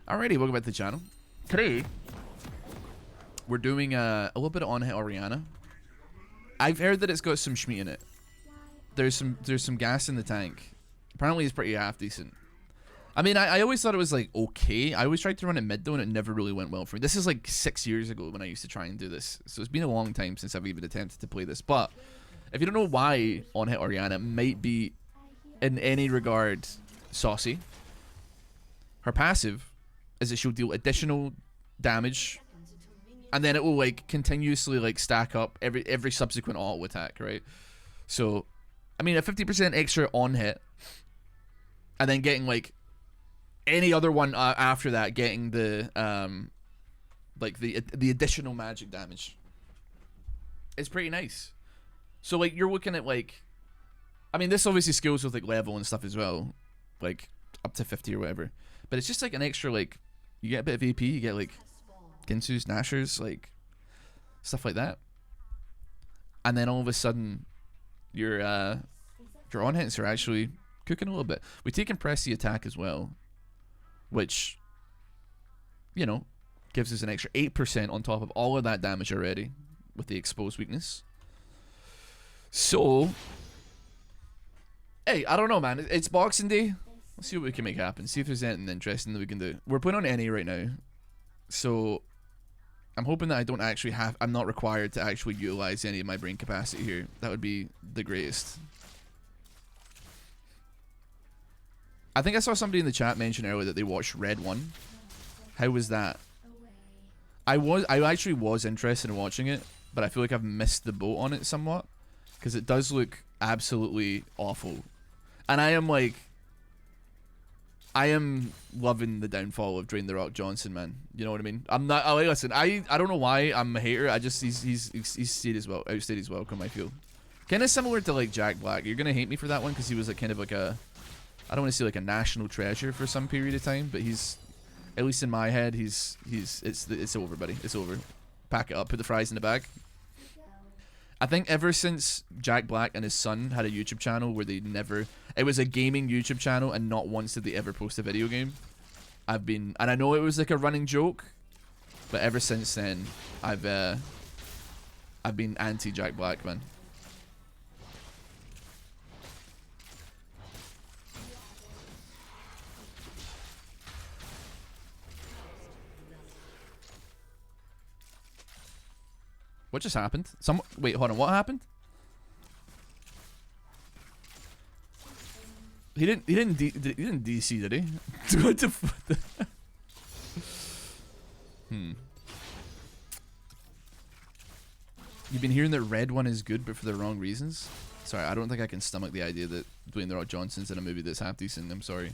Alrighty, welcome back to the channel. Today, we're doing a little bit of on-hit Orianna. I've heard that it's got some schmeat in it. There's some gas in the tank. Apparently it's pretty half decent. I mean, I always thought it was like okay. I always tried to run it mid though and it never really went well for me. This is like 6 years ago when I used to try and do this. So it's been a long time since I've even attempted to play this. But if you don't know why on-hit Orianna might be in any regard saucy, her passive is that she'll deal additional damage and then it will like continuously like stack up every subsequent auto attack, right? So I mean a 50% extra on hit and then getting like any other one after that, getting the like the additional magic damage. It's pretty nice. So like you're looking at like, I mean this obviously scales with like level and stuff as well, like up to 50 or whatever, but it's just like an extra like, you get a bit of AP, you get like Ginsus, Nashers, like stuff like that, and then all of a sudden your on hits are actually cooking a little bit. We take and press the attack as well, which, you know, gives us an extra 8% on top of all of that damage already with the exposed weakness. So hey, I don't know, man. It's Boxing Day. Let's see what we can make happen. See if there's anything interesting that we can do. We're playing on NA right now, so I'm hoping that I don't actually have, I'm not required to actually utilize any of my brain capacity here. That would be the greatest. I think I saw somebody in the chat mention earlier that they watched Red 1. How was that? I actually was interested in watching it, but I feel like I've missed the boat on it somewhat, because it does look absolutely awful. And I am loving the downfall of Dwayne "The Rock" Johnson, man. You know what I mean? I'm not. Listen, I don't know why I'm a hater. I just he's outstayed his welcome. I feel kind of similar to like Jack Black. You're gonna hate me for that one because he was like kind of like a, I don't want to say like a national treasure for some period of time, but he's, at least in my head, it's over, buddy. It's over. Pack it up. Put the fries in the bag. I think ever since Jack Black and his son had a YouTube channel where they never, it was a gaming YouTube channel and not once did they ever post a video game, I've been, and I know it was like a running joke, but ever since then I've been anti Jack Black, man. What just happened? Wait, hold on. What happened? He didn't DC, did he? What the fuck? You've been hearing that Red 1 is good, but for the wrong reasons. Sorry, I don't think I can stomach the idea that Dwayne "The Rock" Johnson's in a movie that's half decent. I'm sorry.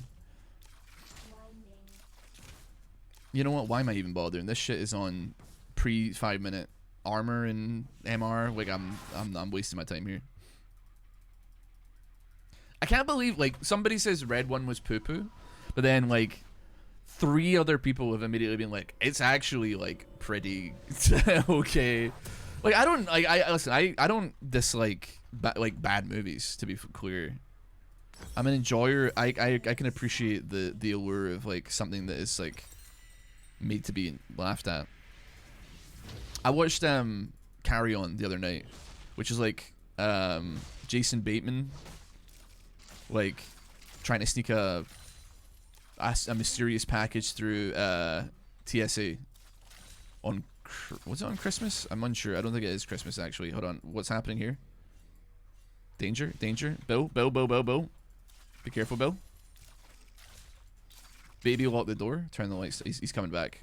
You know what? Why am I even bothering? This shit is on pre 5-minute armor and MR. Like I'm wasting my time here. I can't believe like somebody says Red 1 was poo poo, but then like 3 other people have immediately been like, it's actually like pretty okay. Like I don't like, listen, I don't dislike bad movies, to be clear. I'm an enjoyer. I can appreciate the allure of like something that is like made to be laughed at. I watched Carry On the other night, which is like Jason Bateman like trying to sneak a mysterious package through TSA on, was it on Christmas? I'm unsure. I don't think it is Christmas actually. Hold on, what's happening here? Danger, danger. Bill. Be careful, Bill. Baby, lock the door. Turn the lights. He's coming back.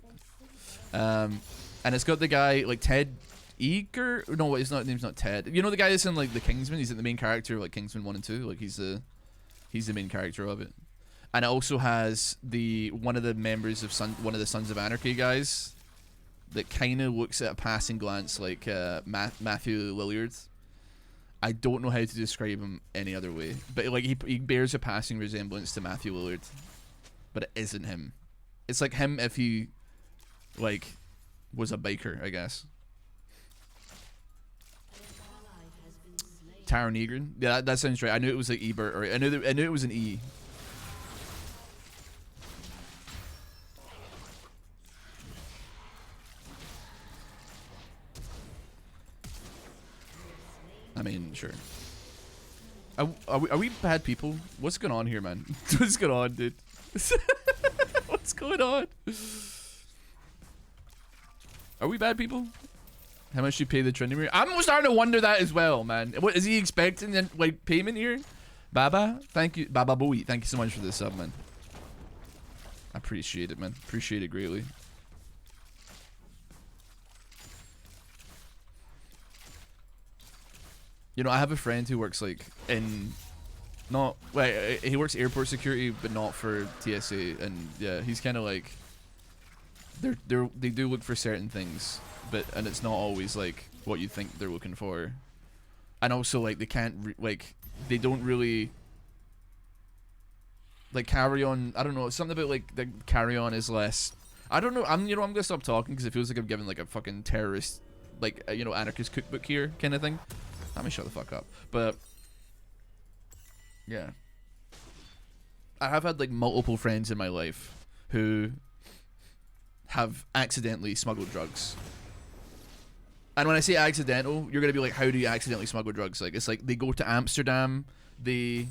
And it's got the guy like Ted Eager. No, his name's not Ted. You know the guy that's in like the Kingsman. He's like the main character of like Kingsman 1 and 2. Like he's the main character of it. And it also has one of the members of one of the Sons of Anarchy guys that kind of looks at a passing glance like Matthew Lillard. I don't know how to describe him any other way, but like he bears a passing resemblance to Matthew Lillard, but it isn't him. It's like him if he like was a biker, I guess. Taron Egerton. Yeah, that sounds right. I knew it was like Ebert, or I knew it was an E. mean, sure. Are we bad people? What's going on here, man? What's going on, dude? What's going on? Are we bad people? How much do you pay the Trinity? I'm starting to wonder that as well, man. What is he expecting? Like payment here? Baba, thank you, Baba Bowie. Thank you so much for this sub, man. I appreciate it, man. Appreciate it greatly. You know, I have a friend who works like in, not wait, he works airport security, but not for TSA, and yeah, he's kind of like, they do look for certain things, and it's not always like what you think they're looking for, and also like they can't they don't really like carry on. I don't know, something about like the carry on is less. I don't know. I'm gonna stop talking because it feels like I'm giving like a fucking terrorist, like anarchist cookbook here kind of thing. Let me shut the fuck up. But yeah, I have had like multiple friends in my life who have accidentally smuggled drugs. And when I say accidental, you're gonna be like, how do you accidentally smuggle drugs? Like, it's like they go to Amsterdam, they,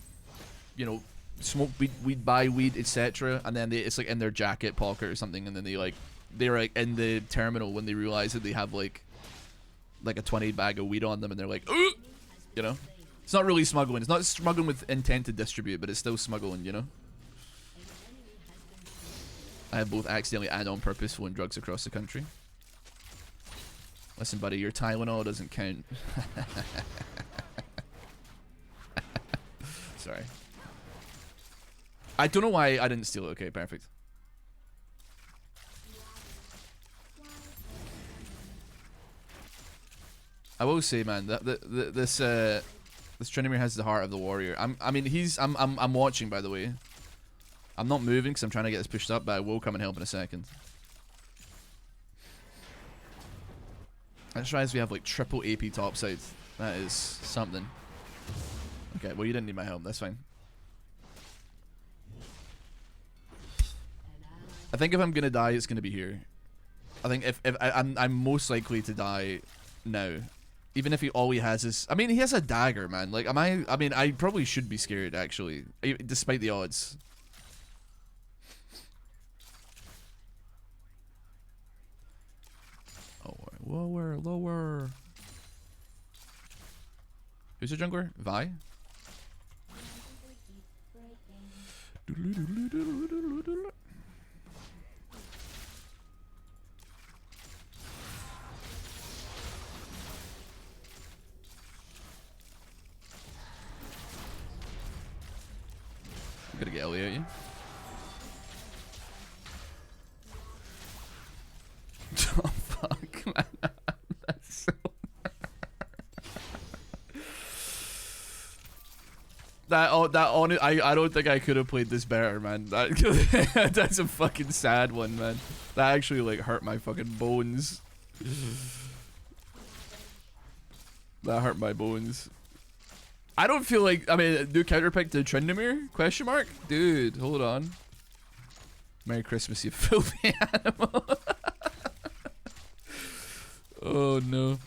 smoke weed, buy weed, etc., and then it's like in their jacket pocket or something, and then they're like in the terminal when they realize that they have like a 20 bag of weed on them, and they're like, ooh! It's not really smuggling. It's not smuggling with intent to distribute, but it's still smuggling, I have both accidentally and on purpose flown drugs across the country. Listen, buddy, your Tylenol doesn't count. Sorry. I don't know why I didn't steal it. Okay, perfect. I will say, man, that this Trinimir has the heart of the warrior. I'm watching, by the way. I'm not moving because I'm trying to get this pushed up, but I will come and help in a second. I just realized we have like triple AP topside. That is something. Okay, well you didn't need my help. That's fine. I think if I'm gonna die, it's gonna be here. I think if I'm most likely to die now. Even if all he has is, I mean, he has a dagger, man. Like, I probably should be scared, actually, despite the odds. Oh, lower. Who's the jungler? Vi? I'm gonna get Ellie at you. Oh fuck, man. That's so I don't think I could have played this better, man. That's a fucking sad one, man. That actually like hurt my fucking bones. That hurt my bones. I don't feel like, I mean, do counterpick to Tryndamere? Question mark? Dude, hold on. Merry Christmas, you filthy animal. Oh no.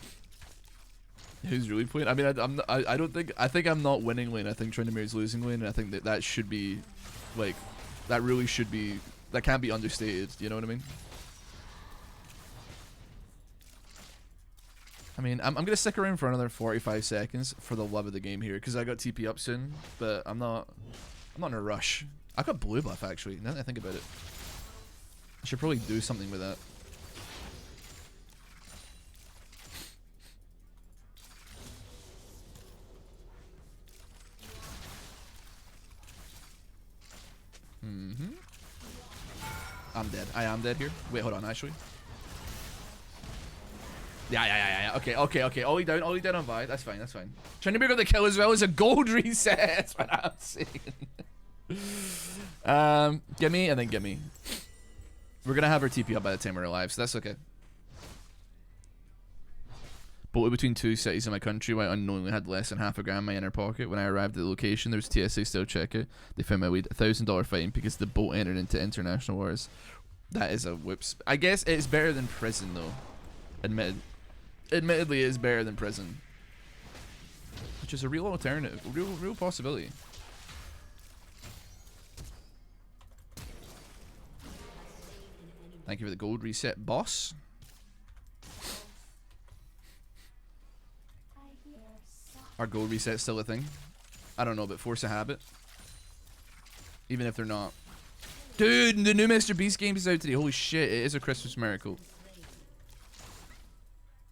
Who's really playing? I mean, I don't think, I think I'm not winning lane. I think Tryndamere is losing lane, and I think that should be, like, that really should be, that can't be understated. You know what I mean? I'm gonna stick around for another 45 seconds for the love of the game here, because I got TP up soon, but I'm not in a rush. I got blue buff actually, now that I think about it. I should probably do something with that. I'm dead. I am dead here. Wait, hold on, actually. Yeah. Okay. Ollie down on Vi. That's fine. Trying to pick up the kill as well as a gold reset. That's what I'm saying. Gimme and then gimme. We're gonna have our TP up by the time we're alive, so that's okay. Bolted between two cities in my country where I unknowingly had less than half a gram in my inner pocket. When I arrived at the location, there was TSA still checking. They found my weed. $1,000 fine because the boat entered into international waters. That is a whoops. I guess it's better than prison though. Admittedly, it is better than prison. which is a real alternative, real possibility. Thank you for the gold reset, boss. Are gold resets still a thing? I don't know, but force a habit. Even if they're not. Dude, the new Mr. Beast game is out today. Holy shit, it is a Christmas miracle.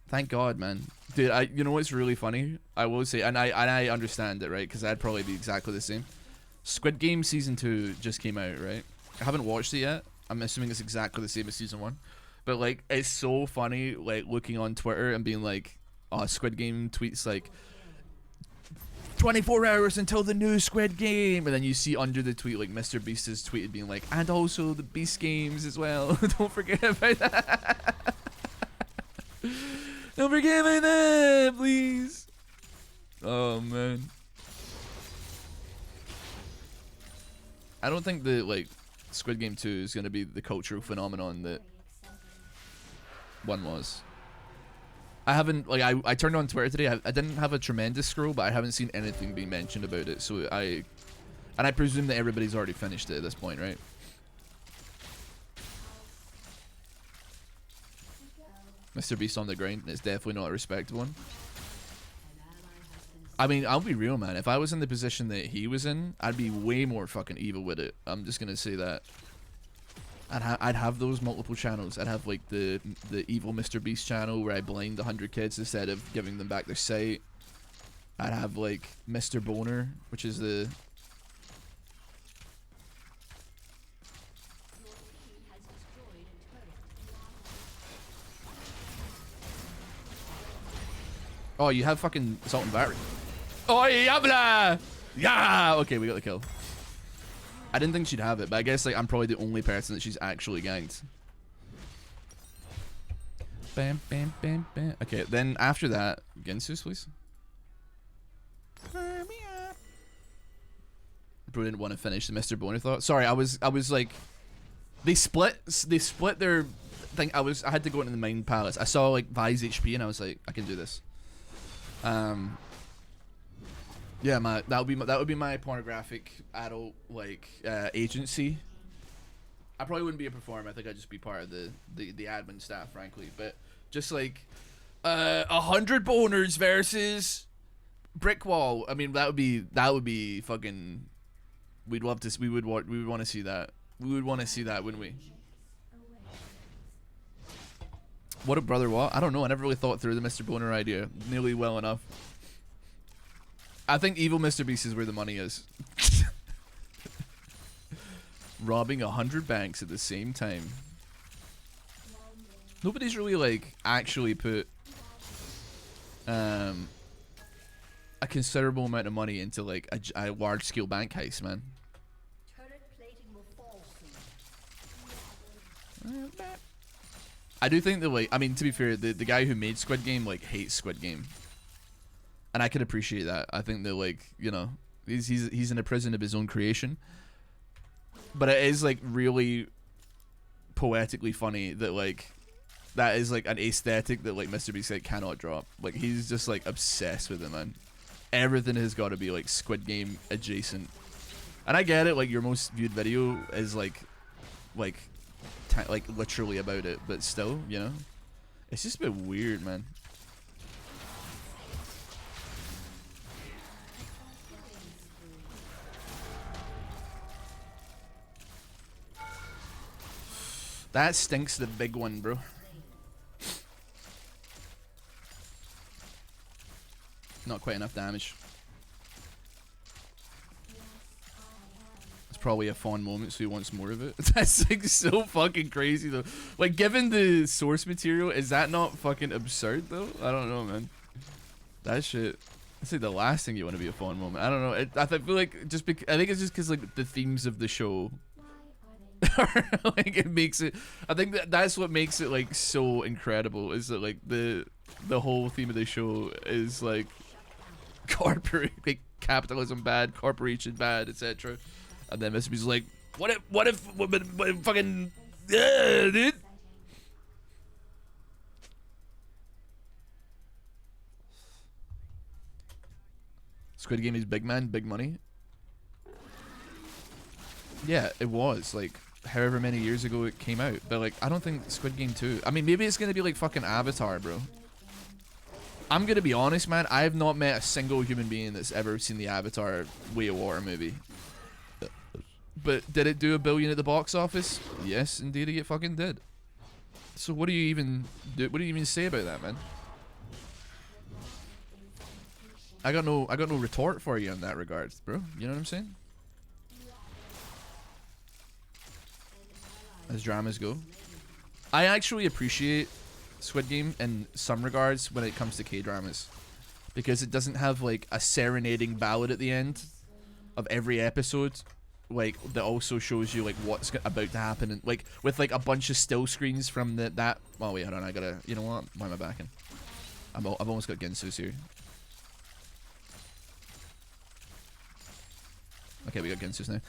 Thank God, man. Dude, you know what's really funny? I will say, and I understand it, right? Because I'd probably be exactly the same. Squid Game Season 2 just came out, right? I haven't watched it yet. I'm assuming it's exactly the same as Season 1. But, like, it's so funny, like, looking on Twitter and being like, oh, Squid Game tweets, like, 24 hours until the new Squid Game, and then you see under the tweet like Mr. Beast has tweeted being like, and also the Beast games as well. Don't forget about that. Don't forget about that, please. Oh man. I don't think the like Squid Game 2 is gonna be the cultural phenomenon that one was. I haven't, like, I turned on Twitter today. I didn't have a tremendous scroll, but I haven't seen anything being mentioned about it. So I presume that everybody's already finished it at this point, right? Mr. Beast on the grind. It's definitely not a respectable one. I mean, I'll be real, man. If I was in the position that he was in, I'd be way more fucking evil with it. I'm just gonna say that. I'd have those multiple channels. I'd have like the evil Mr. Beast channel where I blind 100 kids instead of giving them back their sight. I'd have like Mr. Boner, which is the oh, you have fucking assault and battery. Oh yeah, yeah. Okay, we got the kill. I didn't think she'd have it, but I guess like I'm probably the only person that she's actually ganked. Bam, bam, bam, bam. Okay, then after that, Gensus, please. Bro didn't want to finish the Mr. Boner thought. Sorry, I was like, they split their thing. I had to go into the Mind Palace. I saw like Vi's HP and I was like, I can do this. Yeah, that would be my pornographic adult like agency. I probably wouldn't be a performer. I think I'd just be part of the admin staff, frankly. But just like 100 boners versus brick wall. I mean, that would be fucking. We would want to see that. We would want to see that, wouldn't we? What a brother! What? I don't know. I never really thought through the Mr. Boner idea nearly well enough. I think evil Mr. Beast is where the money is. Robbing 100 banks at the same time. Nobody's really like actually put a considerable amount of money into like a large scale bank heist, man. I do think that like, I mean, to be fair, the guy who made Squid Game like hates Squid Game. And I could appreciate that. I think that, like, you know, he's in a prison of his own creation. But it is like really poetically funny that like that is like an aesthetic that like Mr. Beast like cannot drop. Like he's just like obsessed with it, man. Everything has got to be like Squid Game adjacent. And I get it, like your most viewed video is like literally about it, but still, you know, it's just a bit weird, man. That stinks, the big one, bro. Not quite enough damage. It's probably a fond moment, so he wants more of it. That's like so fucking crazy, though. Like, given the source material, is that not fucking absurd, though? I don't know, man. That shit. That's like the last thing you want to be a fond moment. I don't know. I feel like just because I think it's just because like the themes of the show. Like it makes it. I think that's what makes it like so incredible. Is that like the whole theme of the show is like corporate, like capitalism bad, corporation bad, etc. And then Mr. B's like, what if fucking yeah, dude. Squid Game is big, man, big money. Yeah, it was, like, however many years ago it came out. But, like, I don't think Squid Game 2... I mean, maybe it's gonna be like fucking Avatar, bro. I'm gonna be honest, man. I have not met a single human being that's ever seen the Avatar Way of Water movie. But did it do $1 billion at the box office? Yes, indeed it fucking did. So what do you even do? What do you even say about that, man? I got no retort for you in that regard, bro. You know what I'm saying? As dramas go, I actually appreciate Squid Game in some regards when it comes to K-dramas, because it doesn't have like a serenading ballad at the end of every episode, like that also shows you like what's about to happen, and like with like a bunch of still screens from that. Oh wait, hold on, I gotta. You know what? Why am I backing? I've almost got Ginsu's here. Okay, we got Ginsu's now.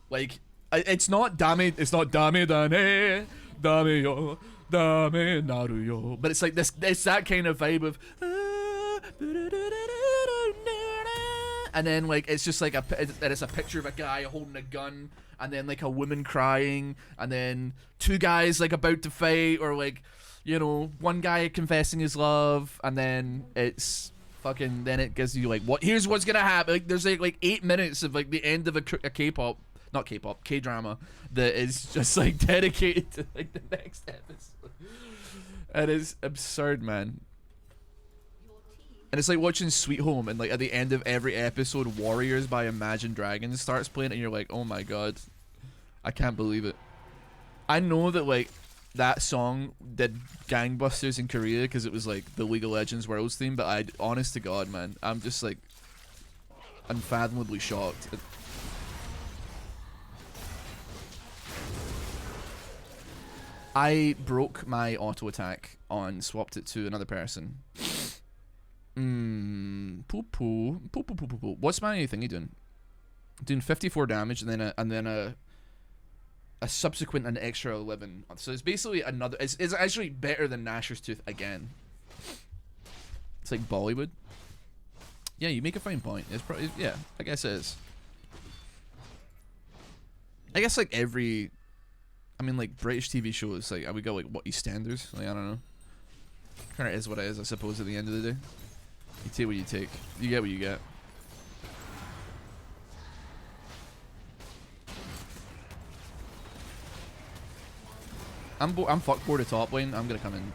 Like. It's not dame dane, dame yo, dame naru yo. But it's like this, it's that kind of vibe of, and then like it's just like it's a picture of a guy holding a gun, and then like a woman crying, and then two guys like about to fight, or like, you know, one guy confessing his love, and then it's fucking, then it gives you like, what, here's what's gonna happen. Like there's like 8 minutes of like the end of a K-pop. Not K-pop, K-drama that is just like dedicated to like the next episode. It is absurd, man. And it's like watching Sweet Home, and like at the end of every episode, Warriors by Imagine Dragons starts playing, and you're like, oh my god, I can't believe it. I know that like that song did gangbusters in Korea because it was like the League of Legends Worlds theme, but honest to God, man, I'm just like unfathomably shocked. I broke my auto attack on, swapped it to another person. Poo poo. What's my thingy doing? Doing 54 damage and then a subsequent an extra 11. So it's basically another. It's actually better than Gnasher's Tooth again. It's like Bollywood. Yeah, you make a fine point. It's probably, yeah. I guess it is. I guess like every. I mean, like, British TV shows, like, we got, like, what, EastEnders? Like, I don't know. Kind of is what it is, I suppose, at the end of the day. You take what you take. You get what you get. I'm fucked bored of top lane. I'm gonna come in.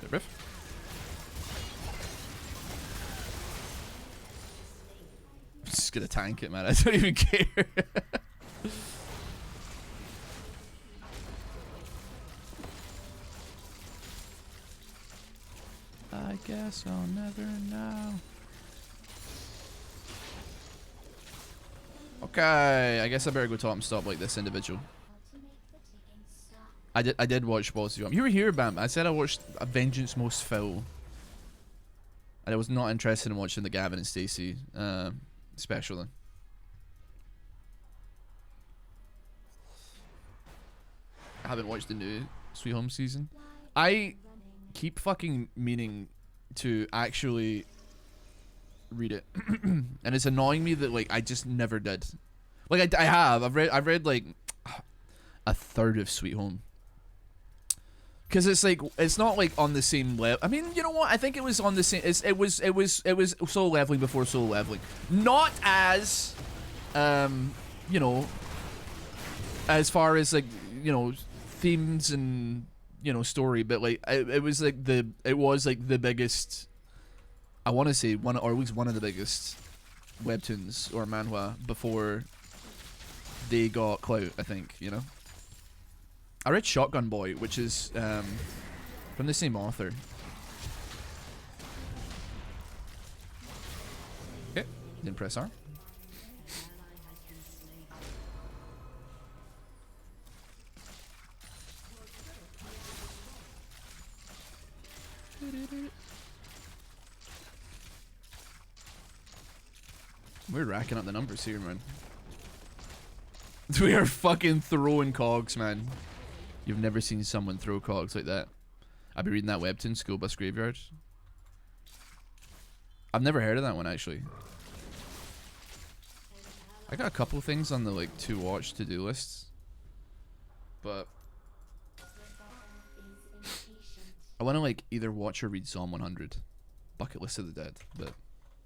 Good riff. Just gonna tank it, man. I don't even care. I guess I'll never know. Okay, I guess I better go top and stop like this individual. I did watch Balls of You were here, Bam. I said I watched A Vengeance Most Foul. And I was not interested in watching the Gavin and Stacey special then. I haven't watched the new Sweet Home season. I keep fucking meaning to actually read it. And it's annoying me that like I just never did. Like I have. I've read like a third of Sweet Home. Cause it's like it's not like on the same level. I mean, you know what? I think it was on the same. It was Solo Leveling before Solo Leveling. Not as, you know, as far as like, you know, themes and, you know, story, but like it was like the biggest. I want to say one, or at least one of the biggest webtoons or manhwa before they got clout. I think, you know. I read Shotgun Boy, which is from the same author. Okay, then press R. We're racking up the numbers here, man. We are fucking throwing cogs, man. You've never seen someone throw cogs like that. I've been reading that webtoon, School Bus Graveyard. I've never heard of that one actually. I got a couple things on the like to watch to-do lists, but I want to like either watch or read Psalm 100, Bucket List of the Dead, but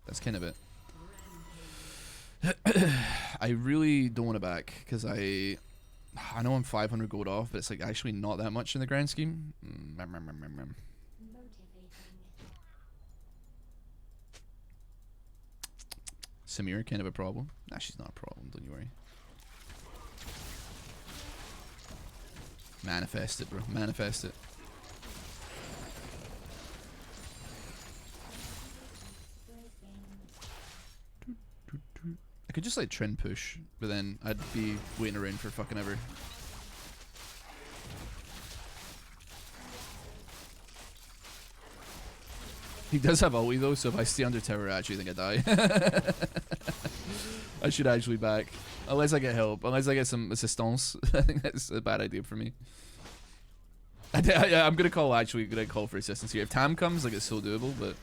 that's kind of it. I really don't want to back because I know I'm 500 gold off, but it's like actually not that much in the grand scheme. Samira, kind of a problem. Nah, she's not a problem, don't you worry. Manifest it, bro. Manifest it. I could just like trend push, but then I'd be waiting around for fucking ever. He does have ulti though, so if I stay under tower, I actually think I die. I should actually back. Unless I get help. Unless I get some assistance. I think that's a bad idea for me. I'm gonna call for assistance here. If Tam comes, like it's so doable, but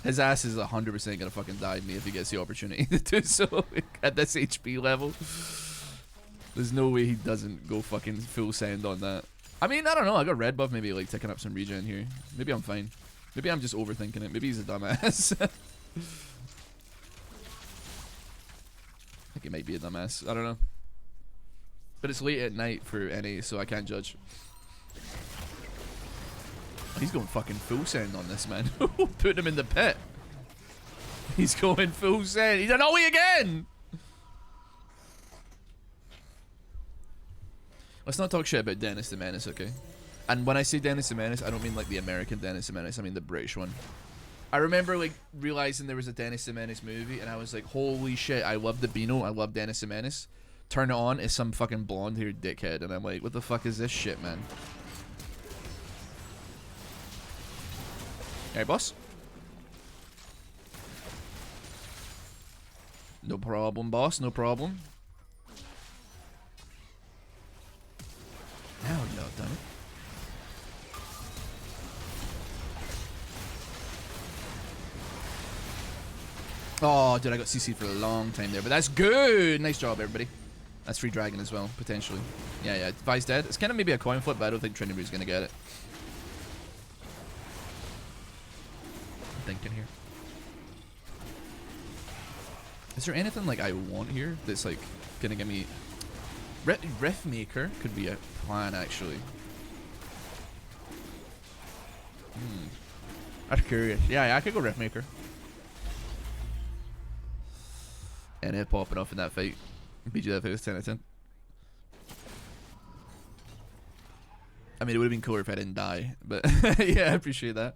his ass is 100% gonna fucking die me if he gets the opportunity to do so at this HP level. There's no way he doesn't go fucking full send on that. I mean, I don't know. I got red buff, maybe like ticking up some regen here. Maybe I'm fine. Maybe I'm just overthinking it. Maybe he's a dumbass. I think he might be a dumbass. I don't know. But it's late at night for NA, so I can't judge. He's going fucking full send on this, man. Putting him in the pit. He's going full send. He's an OE again! Let's not talk shit about Dennis the Menace, okay? And when I say Dennis the Menace, I don't mean like the American Dennis the Menace. I mean the British one. I remember like realizing there was a Dennis the Menace movie, and I was like, holy shit, I love the Beano. I love Dennis the Menace. Turn it on, it's some fucking blonde-haired dickhead, and I'm like, what the fuck is this shit, man? Alright, boss. No problem, boss. No problem. Now you know I've done it. Oh, dude, I got CC'd for a long time there, but that's good. Nice job, everybody. That's free dragon as well, potentially. Yeah, yeah. Vi's dead. It's kind of maybe a coin flip, but I don't think Trinity's gonna get it. I'm thinking here. Is there anything like I want here that's like gonna give me? Rift Maker could be a plan actually. That's curious. Yeah, yeah, I could go Rift Maker. And it popping off in that fight. BG that fight was 10 out of 10. I mean, it would have been cooler if I didn't die, but yeah, I appreciate that.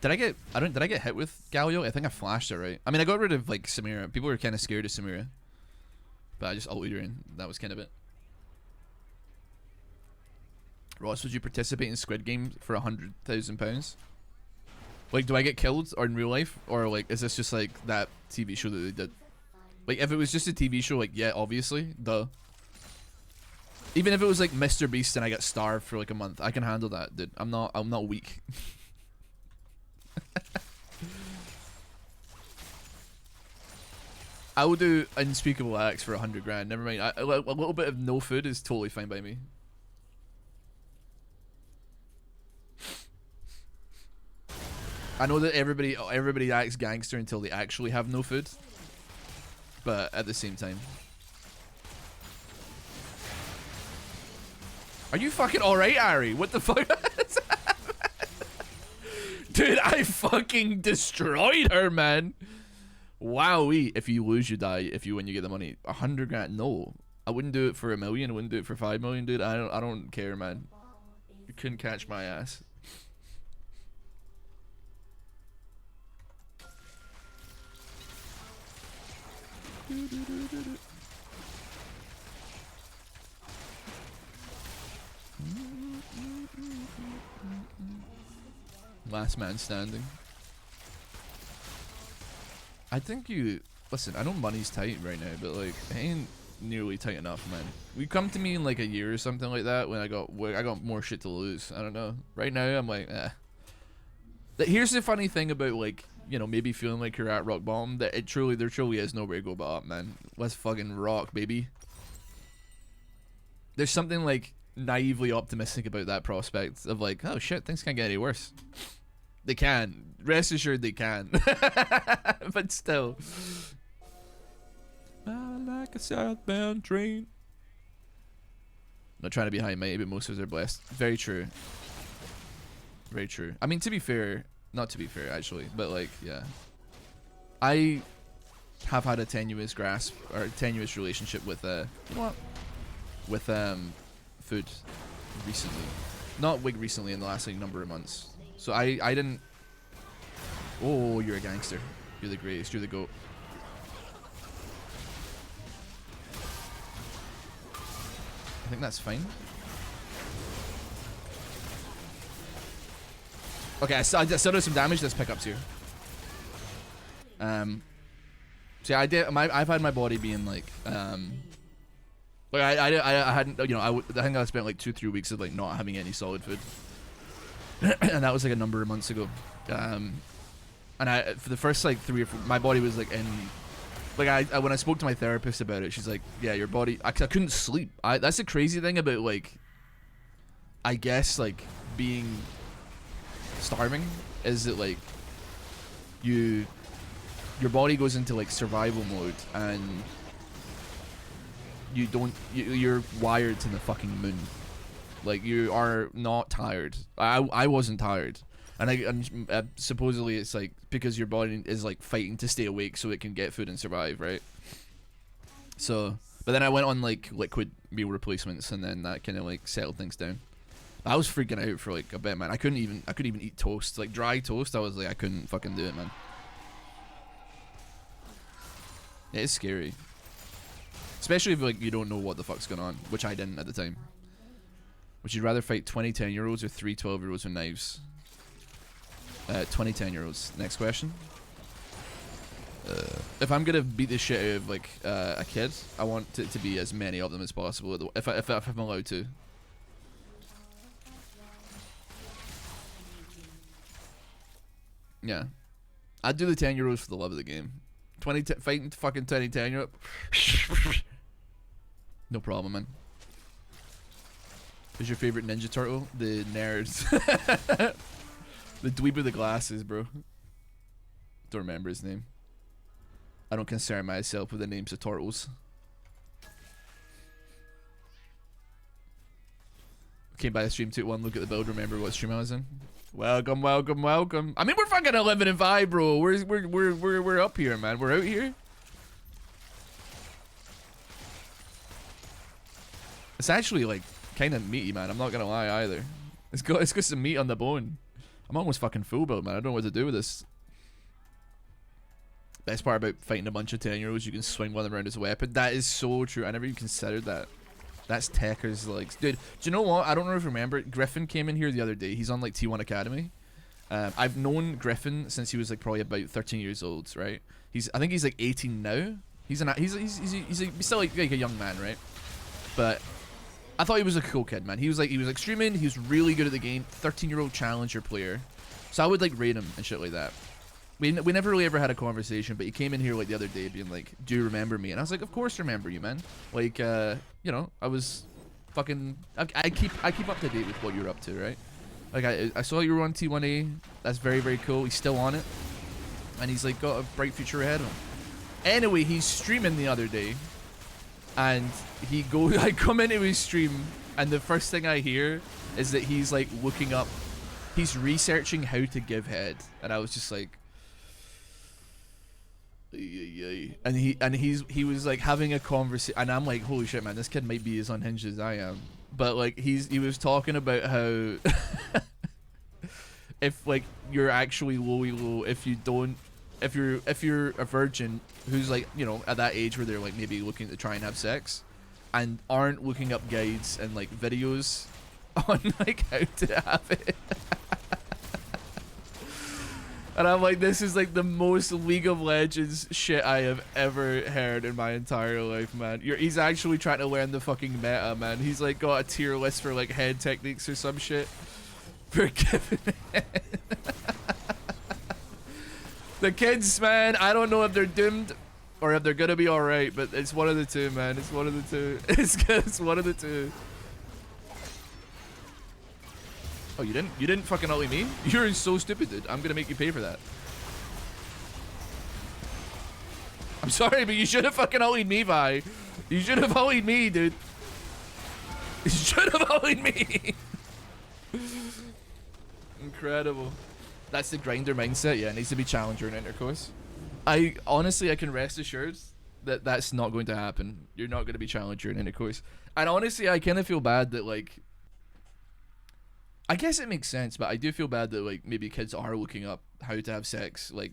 Did I get hit with Galio? I think I flashed it, right? I mean, I got rid of like Samira. People were kind of scared of Samira, but I just ulted her in. That was kind of it. Ross, would you participate in Squid Game for £100,000? Like, do I get killed or in real life, or like, is this just like that TV show that they did? Like, if it was just a TV show, like, yeah, obviously, duh. Even if it was like Mr. Beast and I got starved for like a month, I can handle that, dude. I'm not weak. I will do unspeakable acts for 100 grand. Never mind. A little bit of no food is totally fine by me. I know that everybody acts gangster until they actually have no food, but at the same time, are you fucking alright, Ari? What the fuck? Dude, I fucking destroyed her, man. Wowee. If you lose, you die. If you win, you get the money. 100 grand? No, I wouldn't do it for 1 million. I wouldn't do it for 5 million, dude. I don't care, man. You couldn't catch my ass. Last man standing. I think you listen. I know money's tight right now, but like, nearly tight enough, man. We come to me in like a year or something like that when I got more shit to lose. I don't know. Right now I'm like, eh. Here's the funny thing about like, you know, maybe feeling like you're at rock bottom, that there truly is nowhere to go but up, man. Let's fucking rock, baby. There's something like naively optimistic about that prospect of like, oh shit, things can't get any worse. They can. Rest assured they can. But still. I like a southbound train. Not trying to be high mighty, but most of us are blessed. Very true. Very true. I mean, to be fair, not to be fair actually, but like, yeah. I have had a tenuous grasp or tenuous relationship with you know what? With food recently. Not like recently, in the last like number of months. So I didn't. Oh, you're a gangster. You're the greatest. You're the GOAT. I think that's fine. Okay, I still do some damage. Let's pick ups here. See, I've had my body being like, like I hadn't, you know, I think I spent like 2-3 weeks of like not having any solid food, and that was like a number of months ago. And for the first like 3 or 4, my body was like in, like when I spoke to my therapist about it, she's like, yeah, your body, I couldn't sleep. That's the crazy thing about like, I guess like being starving is that like your body goes into like survival mode and you're wired to the fucking moon. Like you are not tired. I wasn't tired, and supposedly it's like because your body is like fighting to stay awake so it can get food and survive, right? So, but then I went on like liquid meal replacements, and then that kind of like settled things down. I was freaking out for like a bit, man. I couldn't even eat toast, like dry toast. I was like, I couldn't fucking do it, man. It is scary, especially if like you don't know what the fuck's going on, which I didn't at the time. Would you rather fight 20 10-year-olds or 3 12-year-olds with knives? 20 10-year-olds. Next question. If I'm gonna beat the shit out of like a kid, I want it to be as many of them as possible. If I'm allowed to. Yeah, I'd do the 10-year-olds for the love of the game. Fighting fucking 20 10-year-old. No problem, man. Who's your favorite Ninja Turtle? The nerds. The dweeb with the glasses, bro. Don't remember his name. I don't concern myself with the names of turtles. Came by the stream, took one look at the build, remember what stream I was in. Welcome, welcome, welcome. I mean, we're fucking 11 and 5, bro. We're up here, man. We're out here. It's actually like kind of meaty, man. I'm not gonna lie either. It's got some meat on the bone. I'm almost fucking full build, man. I don't know what to do with this. Best part about fighting a bunch of 10-year-olds, you can swing one around as a weapon. That is so true. I never even considered that. That's Tekker's like, dude. Do you know what? I don't know if you remember. Griffin came in here the other day. He's on like T1 Academy. I've known Griffin since he was like probably about 13 years old, right? I think he's like 18 now. He's still like a young man, right? But I thought he was a cool kid, man. He was like streaming. He was really good at the game. 13-year-old challenger player. So I would like rate him and shit like that. We never really ever had a conversation, but he came in here like the other day being like, do you remember me? And I was like, of course I remember you, man. Like, you know, I was fucking, I keep up to date with what you're up to, right? Like, I saw you were on T1A. That's very, very cool. He's still on it. And he's like got a bright future ahead of him. Anyway, he's streaming the other day. And I come into his stream, and the first thing I hear is that he's like looking up, he's researching how to give head. And I was just like, and he was like having a conversation, and I'm like, holy shit, man, this kid might be as unhinged as I am. But like he was talking about how if like you're actually low, if you're a virgin who's like, you know, at that age where they're like maybe looking to try and have sex and aren't looking up guides and like videos on like how to have it. And I'm like, this is like the most League of Legends shit I have ever heard in my entire life, man. He's actually trying to learn the fucking meta, man. He's like got a tier list for like head techniques or some shit. Forgive me. The kids, man, I don't know if they're doomed or if they're gonna be alright, but it's one of the two, man. It's one of the two. It's one of the two. Oh, you didn't fucking ulti me? You're so stupid, dude. I'm gonna make you pay for that. I'm sorry, but you should have fucking ultied me, Vi. You should have ultied me, dude. You should have ultied me. Incredible. That's the grinder mindset. Yeah, it needs to be challenger in intercourse. I can rest assured that that's not going to happen. You're not going to be challenger in intercourse. And honestly, I kind of feel bad that, like, I guess it makes sense, but I do feel bad that, like, maybe kids are looking up how to have sex. Like,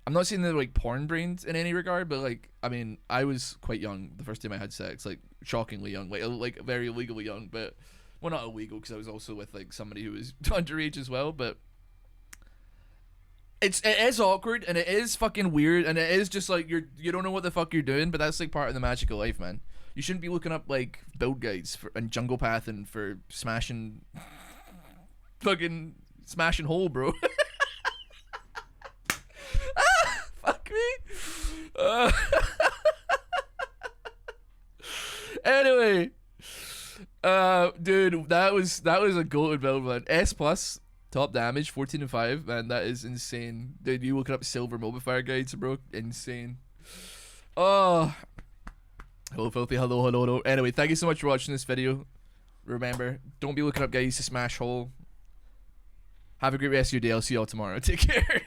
I'm not saying they're, like, porn brains in any regard, but, like, I mean, I was quite young the first time I had sex. Like, shockingly young. Like very illegally young, but, well, not illegal, because I was also with, like, somebody who was underage as well, but it is awkward, and it is fucking weird, and it is just, like, you don't know what the fuck you're doing, but that's, like, part of the magic of life, man. You shouldn't be looking up, like, build guides and jungle path and for smashing fucking smashing hole, bro. Ah, fuck me. Anyway, dude, that was a goated build, man. S plus top damage, 14 and 5, man. That is insane, dude. You looking up silver modifier guides, bro? Insane. Oh. Hello, Filthy. Hello. Anyway, thank you so much for watching this video. Remember, don't be looking up guys to smash hole. Have a great rest of your day. I'll see y'all tomorrow. Take care.